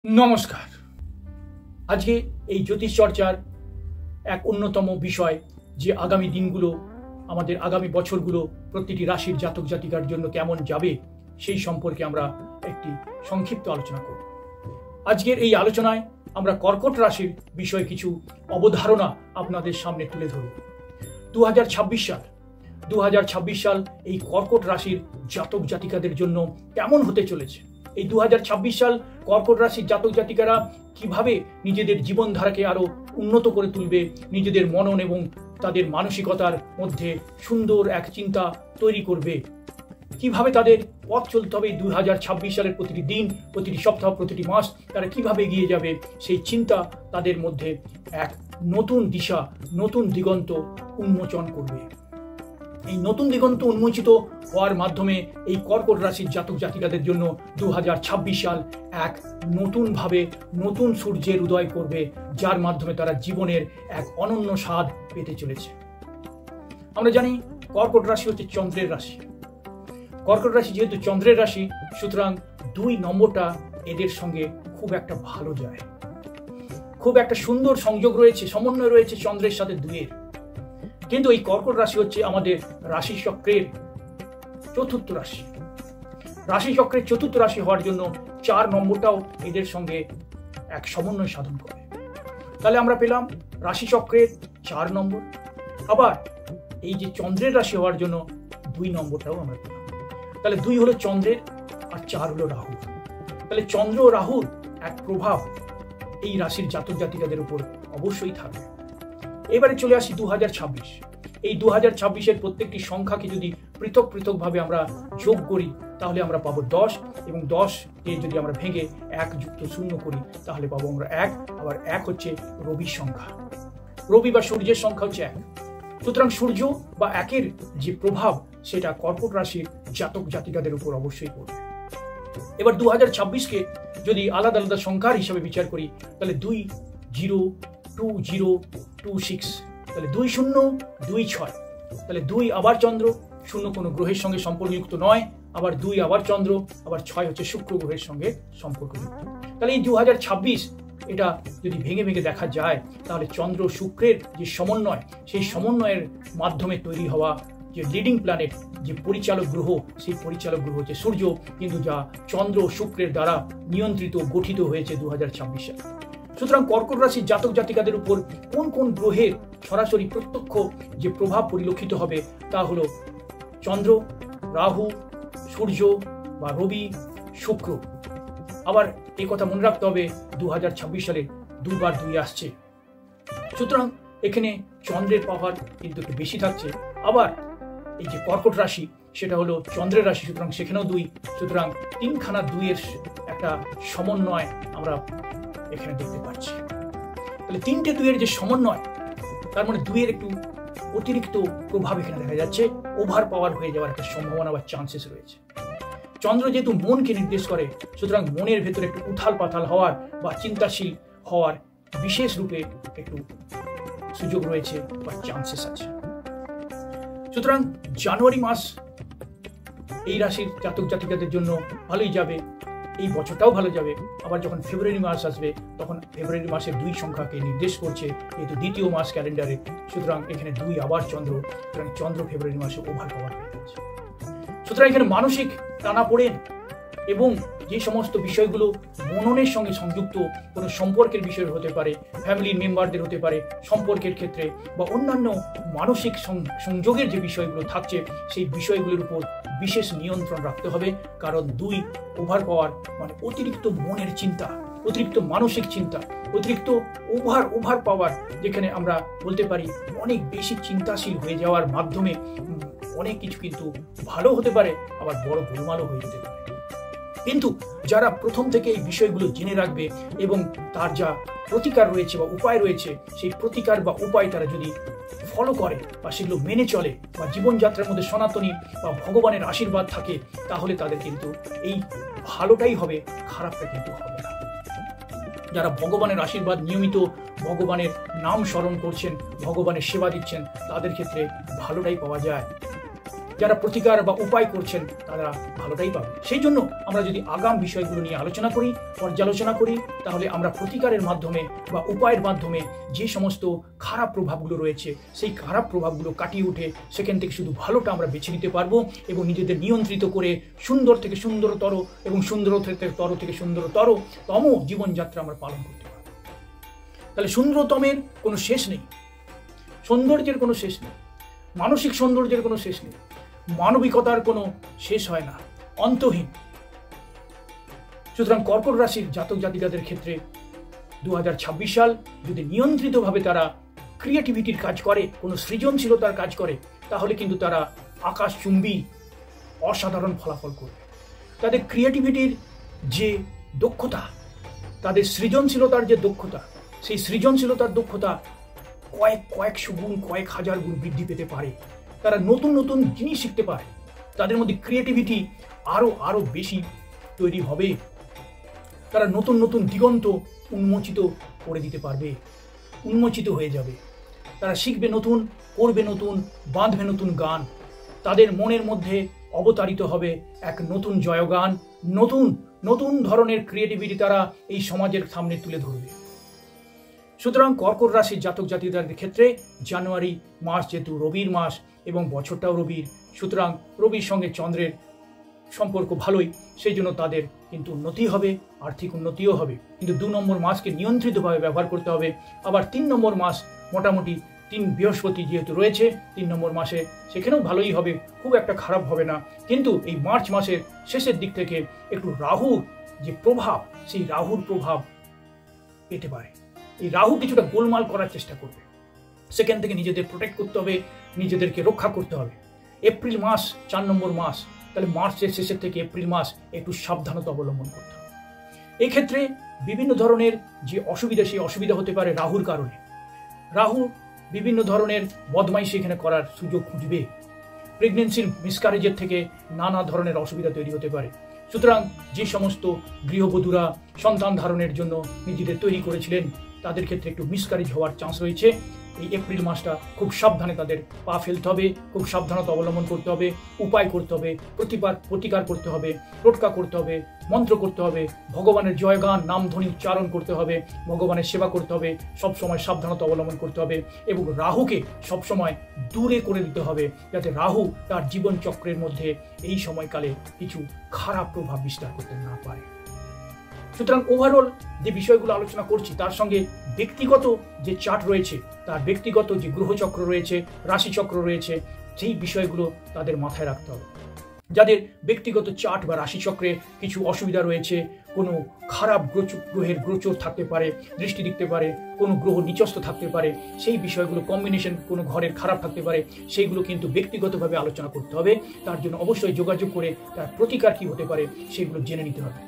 নমস্কার। আজকে এই জ্যোতিষ চর্চার এক অন্যতম বিষয় যে আগামী দিনগুলো আমাদের আগামী বছরগুলো প্রতিটি রাশির জাতক জাতিকার জন্য কেমন যাবে সেই সম্পর্কে আমরা একটি সংক্ষিপ্ত আলোচনা করব। আজকের এই আলোচনায় আমরা কর্কট রাশির বিষয়ে কিছু অবধারণা আপনাদের সামনে তুলে ধরব। 2026 সাল এই কর্কট রাশির জাতক জাতিকাদের জন্য কেমন হতে চলেছে। এই 2026 সাল কর্কট রাশির জাতক জাতিকারা কিভাবে নিজেদের জীবনধারাকে আরো উন্নত করে তুলবে, নিজেদের মনন এবং তাদের মানসিকতার মধ্যে সুন্দর এক চিন্তা তৈরি করবে, কিভাবে তাদের পথ চলতে হবে 2026 সালের প্রতিটি দিন, প্রতিটি সপ্তাহ, প্রতিটি মাস তারা কিভাবে এগিয়ে যাবে সেই চিন্তা তাদের মধ্যে এক নতুন দিশা, নতুন দিগন্ত উন্মোচন করবে। এই নতুন দিগন্ত উন্মোচিত হওয়ার মাধ্যমে এই কর্কট রাশির জাতক জাতিকাদের জন্য 2026 সাল এক নতুন সূর্যের উদয় করবে, যার মাধ্যমে তারা জীবনের এক অনন্য স্বাদ পেতে চলেছে। আমরা জানি কর্কট রাশি হচ্ছে চন্দ্রের রাশি। কর্কট রাশি যেহেতু চন্দ্রের রাশি, সুতরাং 2 নম্বরটা এদের সঙ্গে খুব একটা ভালো যায়, খুব একটা সুন্দর সংযোগ রয়েছে, সমন্বয় রয়েছে চন্দ্রের সাথে 2-এর। কিন্তু এই কর্কট রাশি হচ্ছে আমাদের রাশিচক্রের চতুর্থ রাশি। রাশিচক্রের চতুর্থ রাশি হওয়ার জন্য 4 নম্বরটাও এদের সঙ্গে এক সমন্বয় সাধন করে। তাহলে আমরা পেলাম রাশিচক্রের 4 নম্বর, আবার এই যে চন্দ্রের রাশি হওয়ার জন্য 2 নম্বরটাও আমরা পেলাম। তাহলে 2 হলো চন্দ্রের আর 4 হলো রাহু। তাহলে চন্দ্র ও রাহুর এক প্রভাব এই রাশির জাতক জাতিকাদের উপর অবশ্যই থাকবে। এবারে চলে আসি 2026। এই 2026-এর প্রত্যেকটি সংখ্যাকে যদি পৃথকভাবে আমরা যোগ করি তাহলে আমরা পাবো 10, এবং 10-কে যদি আমরা ভেঙে 1 যুক্ত 0 করি তাহলে পাবো আমরা 1। আবার 1 হচ্ছে রবির সংখ্যা, রবি বা সূর্যের সংখ্যা হচ্ছে 1। সুতরাং সূর্য বা 1-এর যে প্রভাব সেটা কর্কট রাশির জাতক জাতিকাদের উপর অবশ্যই পড়বে। এবার 2026-কে যদি আলাদা আলাদা সংখ্যার হিসাবে বিচার করি তাহলে 202026, তাহলে 2026, তাহলে 2 আবার চন্দ্র, 0 কোনো গ্রহের সঙ্গে সম্পর্কযুক্ত নয়, আবার 2 আবার চন্দ্র, আবার 6 হচ্ছে শুক্র গ্রহের সঙ্গে সম্পর্কযুক্ত। তাহলে এই 2026 এটা যদি ভেঙে দেখা যায় তাহলে চন্দ্র শুক্রের যে সমন্বয়, সেই সমন্বয়ের মাধ্যমে তৈরি হওয়া যে লিডিং প্ল্যানেট, যে পরিচালক গ্রহ, সেই পরিচালক গ্রহ হচ্ছে সূর্য, কিন্তু যা চন্দ্র শুক্রের দ্বারা নিয়ন্ত্রিত গঠিত হয়েছে 2026 সালে। সুতরাং কর্কট রাশির জাতক জাতিকাদের উপর কোন কোন গ্রহের সরাসরি প্রত্যক্ষ যে প্রভাব পরিলক্ষিত হবে তা হলো চন্দ্র, রাহু, সূর্য বা রবি, শুক্র। আবার এই কথা মনে রাখতে হবে 2026 সালে 2 বার 2 আসছে, সুতরাং এখানে চন্দ্রের পাওয়ার কিন্তু একটু বেশি থাকছে। আবার এই যে কর্কট রাশি সেটা হলো চন্দ্রের রাশি, সুতরাং সেখানেও 2, সুতরাং 3খানা 2-এর একটা সমন্বয় আমরা এখানে দেখতে পাচ্ছি। তাহলে 3টে 2-এর যে সমন্বয়, তার মানে 2-এর একটু অতিরিক্ত প্রভাব এখানে দেখা যাচ্ছে, ওভার পাওয়ার হয়ে যাওয়ার একটা সম্ভাবনা বা চান্সেস রয়েছে। চন্দ্র যেহেতু মনকে নির্দেশ করে, সুতরাং মনের ভেতরে একটু উথাল পাথাল হওয়ার বা চিন্তাশীল হওয়ার বিশেষ রূপে একটু সুযোগ রয়েছে বা চান্সেস আছে। সুতরাং জানুয়ারি মাস এই রাশির জাতক জাতিকাদের জন্য ভালোই যাবে, এই বছরটাও ভালো যাবে। আবার যখন ফেব্রুয়ারি মাস আসবে তখন ফেব্রুয়ারি মাসের 2 সংখ্যাকে নির্দেশ করছে, যেহেতু দ্বিতীয় মাস ক্যালেন্ডারে, সুতরাং এখানে 2 আবার চন্দ্র, সুতরাং চন্দ্র ফেব্রুয়ারি মাসে ওভার পাওয়ার হয়ে যাচ্ছে। সুতরাং এখানে মানসিক টানাপোড়েন এবং যে সমস্ত বিষয়গুলো মননের সঙ্গে সংযুক্ত কোনো সম্পর্কের বিষয় হতে পারে, ফ্যামিলির মেম্বারদের হতে পারে সম্পর্কের ক্ষেত্রে, বা অন্যান্য মানসিক সংযোগের যে বিষয়গুলো থাকছে সেই বিষয়গুলোর উপর বিশেষ নিয়ন্ত্রণ রাখতে হবে। কারণ 2 ওভার পাওয়ার মানে অতিরিক্ত মনের চিন্তা, অতিরিক্ত মানসিক চিন্তা, অতিরিক্ত ওভার পাওয়ার, যেখানে আমরা বলতে পারি অনেক বেশি চিন্তাশীল হয়ে যাওয়ার মাধ্যমে অনেক কিছু কিন্তু ভালো হতে পারে, আবার বড় গোলমালও হয়ে যেতে পারে। কিন্তু যারা প্রথম থেকে এই বিষয়গুলো জেনে রাখবে এবং তার যা প্রতিকার রয়েছে বা উপায় রয়েছে, সেই প্রতিকার বা উপায় তারা যদি ফলো করে বা সেগুলো মেনে চলে বা জীবনযাত্রার মধ্যে সনাতনী বা ভগবানের আশীর্বাদ থাকে, তাহলে তাদের কিন্তু এই ভালোটাই হবে, খারাপটা কিন্তু হবে না। যারা ভগবানের আশীর্বাদ নিয়মিত ভগবানের নাম স্মরণ করছেন, ভগবানের সেবা দিচ্ছেন, তাদের ক্ষেত্রে ভালোটাই পাওয়া যায়। যারা প্রতিকার বা উপায় করছেন তারা ভালোটাই পাবে। সেই জন্য আমরা যদি আগাম বিষয়গুলো নিয়ে আলোচনা করি, পর্যালোচনা করি, তাহলে আমরা প্রতিকারের মাধ্যমে বা উপায়ের মাধ্যমে যে সমস্ত খারাপ প্রভাবগুলো রয়েছে সেই খারাপ প্রভাবগুলো কাটিয়ে উঠে সেখান থেকে শুধু ভালোটা আমরা বেছে নিতে পারবো এবং নিজেদের নিয়ন্ত্রিত করে সুন্দর থেকে সুন্দরতর এবং সুন্দর থেকে সুন্দরতম জীবনযাত্রা আমরা পালন করতে পারবো। তাহলে সুন্দরতমের কোনো শেষ নেই, সৌন্দর্যের কোনো শেষ নেই, মানসিক সৌন্দর্যের কোনো শেষ নেই, মানবিকতার কোনো শেষ হয় না, অন্তহীন। সুতরাং কর্কট রাশির জাতক জাতিকাদের ক্ষেত্রে 2026 সাল যদি নিয়ন্ত্রিতভাবে তারা ক্রিয়েটিভিটির কাজ করে, কোনো সৃজনশীলতার কাজ করে, তাহলে কিন্তু তারা আকাশচুম্বী অসাধারণ ফলাফল করবে। তাদের ক্রিয়েটিভিটির যে দক্ষতা, তাদের সৃজনশীলতার যে দক্ষতা, সেই সৃজনশীলতার দক্ষতা কয়েকশো গুণ, কয়েক হাজার গুণ বৃদ্ধি পেতে পারে। তারা নতুন নতুন জিনিস শিখতে পারে, তাদের মধ্যে ক্রিয়েটিভিটি আরো বেশি তৈরি হবে। তারা নতুন নতুন দিগন্ত উন্মোচিত করে দিতে পারবে, উন্মোচিত হয়ে যাবে। তারা শিখবে নতুন, করবে নতুন, বাঁধবে নতুন গান। তাদের মনের মধ্যে অবতারিত হবে এক নতুন জয়গান, নতুন ধরনের ক্রিয়েটিভিটি তারা এই সমাজের সামনে তুলে ধরবে। সুতরাং কর্কট রাশির জাতক জাতিকাদের ক্ষেত্রে জানুয়ারি মাস যেহেতু রবির মাস এবং বছরটাও রবির, সুতরাং রবির সঙ্গে চন্দ্রের সম্পর্ক ভালোই, সেই জন্য তাদের কিন্তু উন্নতি হবে, আর্থিক উন্নতিও হবে। কিন্তু 2 নম্বর মাসকে নিয়ন্ত্রিতভাবে ব্যবহার করতে হবে। আবার 3 নম্বর মাস মোটামুটি 3 বৃহস্পতি যেহেতু রয়েছে 3 নম্বর মাসে, সেখানেও ভালোই হবে, খুব একটা খারাপ হবে না। কিন্তু এই মার্চ মাসের শেষের দিক থেকে একটু রাহুর যে প্রভাব, সেই রাহুর প্রভাব পেতে পারে। এই রাহু কিছুটা গোলমাল করার চেষ্টা করবে, সেখান থেকে নিজেদের প্রোটেক্ট করতে হবে, নিজেদেরকে রক্ষা করতে হবে। এপ্রিল মাস 4 নম্বর মাস, তাহলে মার্চের শেষের থেকে এপ্রিল মাস একটু সাবধানতা অবলম্বন করতে হবে। এক্ষেত্রে বিভিন্ন ধরনের যে অসুবিধা, সেই অসুবিধা হতে পারে রাহুর কারণে। রাহু বিভিন্ন ধরনের বদমাইশি এখানে করার সুযোগ খুঁজবে। প্রেগনেন্সির মিসক্যারেজের থেকে নানা ধরনের অসুবিধা তৈরি হতে পারে। সুতরাং যে সমস্ত গৃহবধূরা সন্তান ধারণের জন্য নিজেদের তৈরি করেছিলেন, তাদের ক্ষেত্রে একটু মিসক্যারেজ হওয়ার চান্স রয়েছে। এই এপ্রিল মাসটা খুব সাবধানে তাদের পা ফেলতে হবে, খুব সাবধানতা অবলম্বন করতে হবে, উপায় করতে হবে, প্রতিকার করতে হবে, টোটকা করতে হবে, মন্ত্র করতে হবে, ভগবানের জয়গান নামধ্বনি উচ্চারণ করতে হবে, ভগবানের সেবা করতে হবে, সবসময় সাবধানতা অবলম্বন করতে হবে এবং রাহুকে সবসময় দূরে করে দিতে হবে, যাতে রাহু তার জীবন চক্রের মধ্যে এই সময়কালে কিছু খারাপ প্রভাব বিস্তার করতে না পারে। সুতরাং ওভারঅল যে বিষয়গুলো আলোচনা করছি তার সঙ্গে ব্যক্তিগত যে চার্ট রয়েছে, তার ব্যক্তিগত যে গ্রহচক্র রয়েছে, রাশিচক্র রয়েছে, সেই বিষয়গুলো তাদের মাথায় রাখতে হবে। যাদের ব্যক্তিগত চার্ট বা রাশিচক্রে কিছু অসুবিধা রয়েছে, কোনো খারাপ গ্রহের গোচর থাকতে পারে, দৃষ্টি দিতে পারে, কোনো গ্রহ নিচস্থ থাকতে পারে, সেই বিষয়গুলো কম্বিনেশন কোনো ঘরের খারাপ থাকতে পারে, সেইগুলো কিন্তু ব্যক্তিগতভাবে আলোচনা করতে হবে। তার জন্য অবশ্যই যোগাযোগ করে তার প্রতিকার কী হতে পারে সেগুলো জেনে নিতে হবে।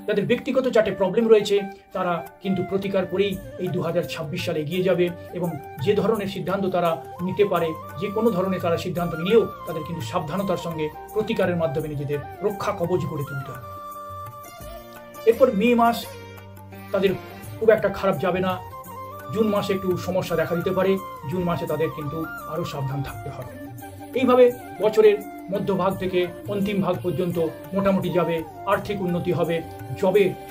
যাদের ব্যক্তিগত চার্টে প্রবলেম রয়েছে তারা কিন্তু প্রতিকার করেই এই 2026 সালে এগিয়ে যাবে এবং যে ধরনের সিদ্ধান্ত তারা নিতে পারে, যে কোনো ধরনের তারা সিদ্ধান্ত নিলেও তাদের কিন্তু সাবধানতার সঙ্গে প্রতিকারের মাধ্যমে নিজেদের রক্ষা কবচ গড়ে তুলতে হবে। এরপর মে মাস তাদের খুব একটা খারাপ যাবে না। জুন মাসে একটু সমস্যা দেখা দিতে পারে, জুন মাসে তাদের কিন্তু আরও সাবধান থাকতে হবে। এইভাবে বছরের মধ্যভাগ থেকে অন্তিম ভাগ পর্যন্ত মোটামুটি যাবে, আর্থিক উন্নতি হবে।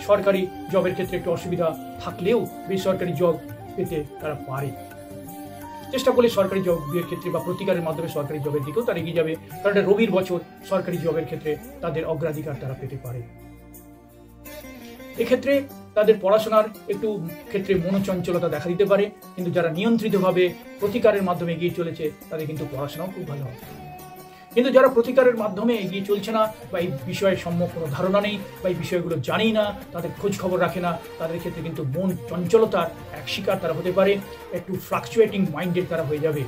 সরকারি জবের ক্ষেত্রে একটু অসুবিধা থাকলেও বেসরকারি জব পেতে তারা পারে। চেষ্টা করলে সরকারি জবের ক্ষেত্রে বা প্রতিকারের মাধ্যমে সরকারি জবের দিকেও তারা এগিয়ে যাবে, কারণ এটা রবির বছর, সরকারি জবের ক্ষেত্রে তাদের অগ্রাধিকার তারা পেতে পারে। এক্ষেত্রে তাদের পড়াশোনার একটু ক্ষেত্রে মনোচঞ্চলতা দেখা দিতে পারে, কিন্তু যারা নিয়ন্ত্রিতভাবে প্রতিকারের মাধ্যমে এগিয়ে চলেছে তাদের কিন্তু পড়াশোনাও খুব ভালো হবে। কিন্তু যারা প্রতিকারের মাধ্যমে এগিয়ে চলছে না বা এই বিষয়ে সম্যক কোনো ধারণা নেই বা এই বিষয়গুলো জানেই না, তাদের খোঁজ খবর রাখে না, তাদের ক্ষেত্রে কিন্তু মন চঞ্চলতার এক শিকার তারা হতে পারে, একটু ফ্লাকচুয়েটিং মাইন্ডের তারা হয়ে যাবে।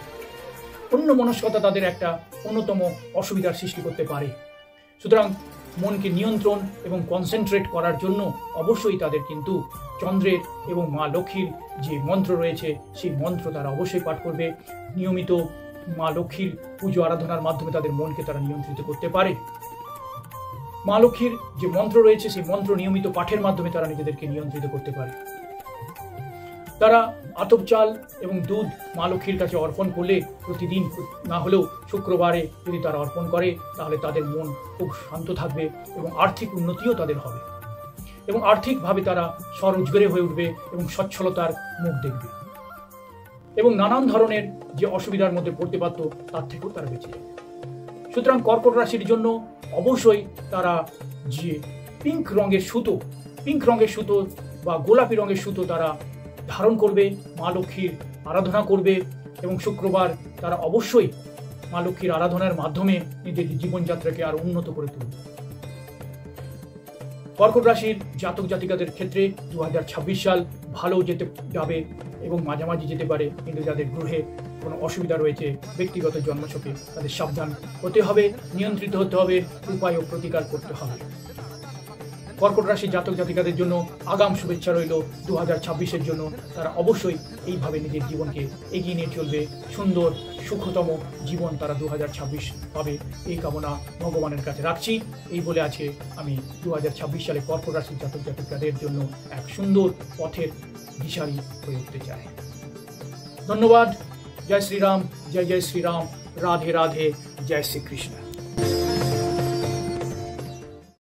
অন্য মনস্কতা তাদের একটা অন্যতম অসুবিধার সৃষ্টি করতে পারে। সুতরাং মনকে নিয়ন্ত্রণ এবং কনসেন্ট্রেট করার জন্য অবশ্যই তাদের কিন্তু চন্দ্রের এবং মা লক্ষ্মীর যে মন্ত্র রয়েছে সেই মন্ত্র তারা অবশ্যই পাঠ করবে। নিয়মিত মা লক্ষ্মীর পুজো আরাধনার মাধ্যমে তাদের মনকে তারা নিয়ন্ত্রিত করতে পারে। মা লক্ষ্মীর যে মন্ত্র রয়েছে সেই মন্ত্র নিয়মিত পাঠের মাধ্যমে তারা নিজেদেরকে নিয়ন্ত্রিত করতে পারে। তারা আতপ চাল এবং দুধ মা লক্ষ্মীর কাছে অর্পণ করলে প্রতিদিন না হলেও শুক্রবারে যদি তারা অর্পণ করে তাহলে তাদের মন খুব শান্ত থাকবে এবং আর্থিক উন্নতিও তাদের হবে এবং আর্থিকভাবে তারা স্বরোজগারে হয়ে উঠবে এবং সচ্ছলতার মুখ দেখবে এবং নানান ধরনের যে অসুবিধার মধ্যে পড়তে পারত তার থেকেও তারা বেঁচে যাবে। সুতরাং কর্কট রাশির জন্য অবশ্যই তারা যে পিঙ্ক রঙের সুতো বা গোলাপি রঙের সুতো তারা ধারণ করবে, মা লক্ষ্মীর আরাধনা করবে এবং শুক্রবার তারা অবশ্যই মা লক্ষ্মীর আরাধনার মাধ্যমে নিজের জীবনযাত্রাকে আরো উন্নত করে তুলবে। কর্কট রাশির জাতক জাতিকাদের ক্ষেত্রে 2026 সাল ভালো যেতে যাবে এবং মাঝামাঝি যেতে পারে, কিন্তু যাদের গ্রহে কোনো অসুবিধা রয়েছে ব্যক্তিগত জন্মছকে তাদের সাবধান হতে হবে, নিয়ন্ত্রিত হতে হবে, উপায় ও প্রতিকার করতে হবে। কর্কট রাশির জাতক জাতিকাদের জন্য আগাম শুভেচ্ছা রইল 2026-এর জন্য। তারা অবশ্যই এইভাবে নিজের জীবনকে এগিয়ে নিয়ে চলবে, সুন্দর সুখতম জীবন তারা 2026 পাবে এই কামনা ভগবানের কাছে রাখছি। এই বলে আছে আমি 2026 সালে কর্কট রাশির জাতক জাতিকাদের জন্য এক সুন্দর পথের দিশারি হয়ে উঠতে চাই। ধন্যবাদ। জয় শ্রীরাম, জয় জয় শ্রীরাম, রাধে রাধে, জয় শ্রীকৃষ্ণ।